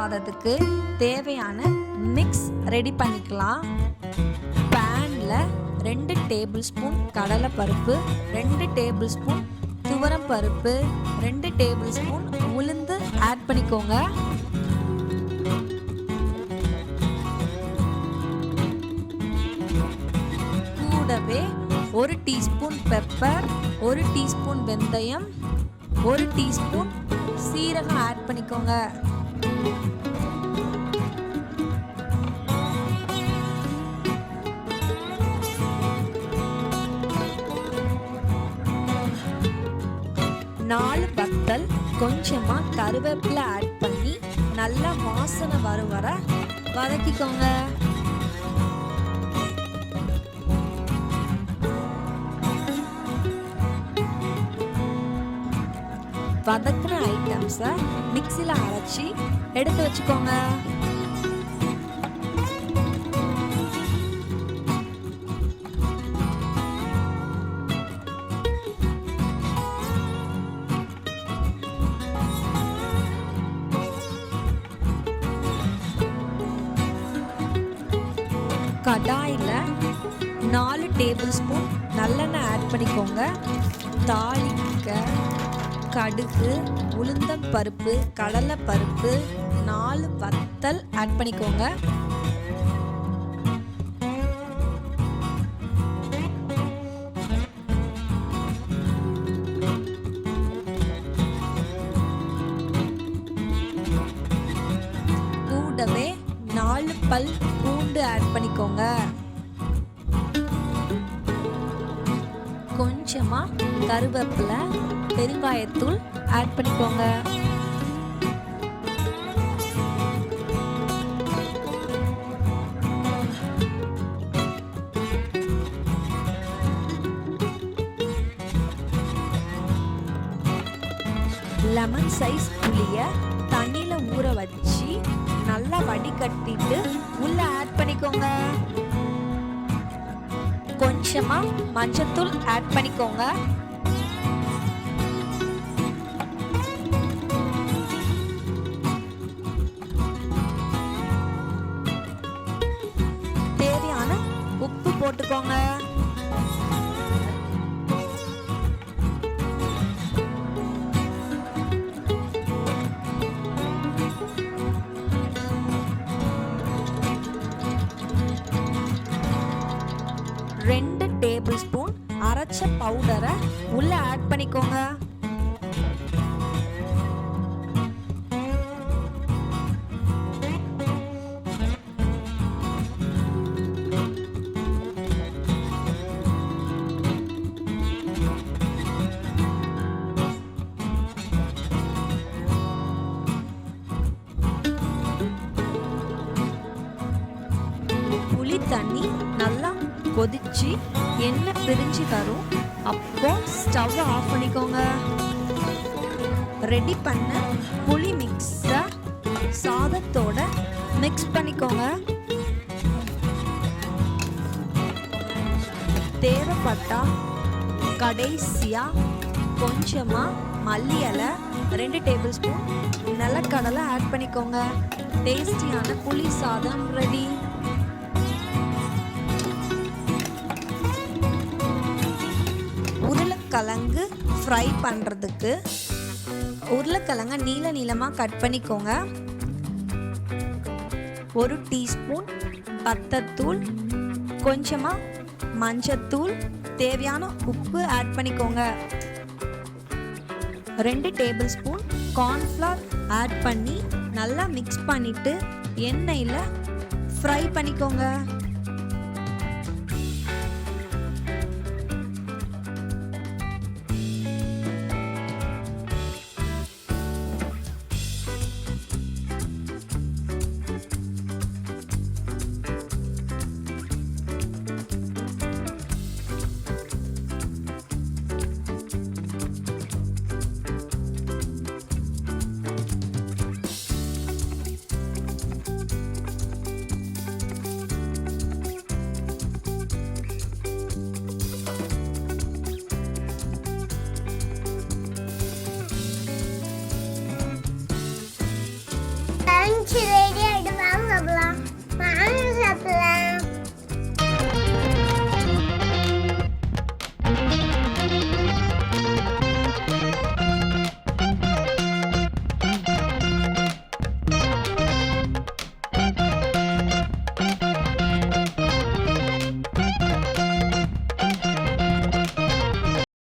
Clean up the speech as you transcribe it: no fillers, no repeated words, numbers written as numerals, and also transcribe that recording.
சாதத்துக்கு தேவையான mix ready பண்ணிக்கலாம். பேன்ல 2 டேபிள் ஸ்பூன் கடலைப்பருப்பு, 2 டேபிள் ஸ்பூன் துவரம் பருப்பு, 2 டேபிள் ஸ்பூன் உளுந்து ஆட் பண்ணிக்கோங்க. கூடவே 1 டீஸ்பூன் பெப்பர், 1 டீஸ்பூன் வெந்தயம், 1 டீஸ்பூன் சீரகம் ஆட் பண்ணிக்கோங்க. நாலு வத்தல், கொஞ்சமா கருவேப்பிலை ஆட் பண்ணி நல்லா வாசனை வரும் வர வதக்கிக்கோங்க. வதக்கின ஐட்டம்ஸை மிக்சியில் அரைச்சி எடுத்து வச்சுக்கோங்க. கடாயில் 4 டேபிள் ஸ்பூன் நல்லெண்ணெய் ஆட் பண்ணிக்கோங்க. தாளிக்க கடுகு, உளுந்தம் பருப்பு, கடலை பருப்பு, 4 வத்தல் ஆட் பண்ணிக்கோங்க. கூடவே 4 பல் பூண்டு ஆட் பண்ணிக்கோங்க. கொஞ்சமா கருவேப்பிலை, பெருங்காயத்தூள் ஆட் பண்ணிக்கோங்க. லெமன் சைஸ் புளிய தண்ணியில ஊற வச்சு நல்லா வடிகட்டிட்டு உள்ள ஆட் பண்ணிக்கோங்க. கொஞ்சமா மஞ்சத்தூள் ஆட் பண்ணிக்கோங்க. தேவையான உப்பு போட்டுக்கோங்க. ரெண்டு டேபிள் ஸ்பூன் அரைச்ச பவுடரை உள்ள ஆட் பண்ணிக்கோங்க. புளி தண்ணி நல்லா கொதிச்சு எண்ணெய் பிரிஞ்சு வரும். அப்போ ஸ்டவ் ஆஃப் பண்ணிக்கோங்க. ரெடி பண்ண புளி மிக்ஸை சாதத்தோட மிக்ஸ் பண்ணிக்கோங்க. தேவைப்பட்டா கடைசியா கொஞ்சமா மல்லி இலை, 2 டேபிள் ஸ்பூன் நிலக்கடலை ஆட் பண்ணிக்கோங்க. டேஸ்டியான புளி சாதம் ரெடி. உருளைக்கிழங்கு ஃப்ரை பண்ணுறதுக்கு உருளைக்கிழங்கை நீள நீளமாக கட் பண்ணிக்கோங்க. 1 டீஸ்பூன் வத்தத்தூள், கொஞ்சமாக மஞ்சத்தூள், தேவையான உப்பு ஆட் பண்ணிக்கோங்க. 2 டேபிள் ஸ்பூன் கார்ன்ஃப்ளவர் ஆட் பண்ணி நல்லா மிக்ஸ் பண்ணிவிட்டு எண்ணெயில் ஃப்ரை பண்ணிக்கோங்க.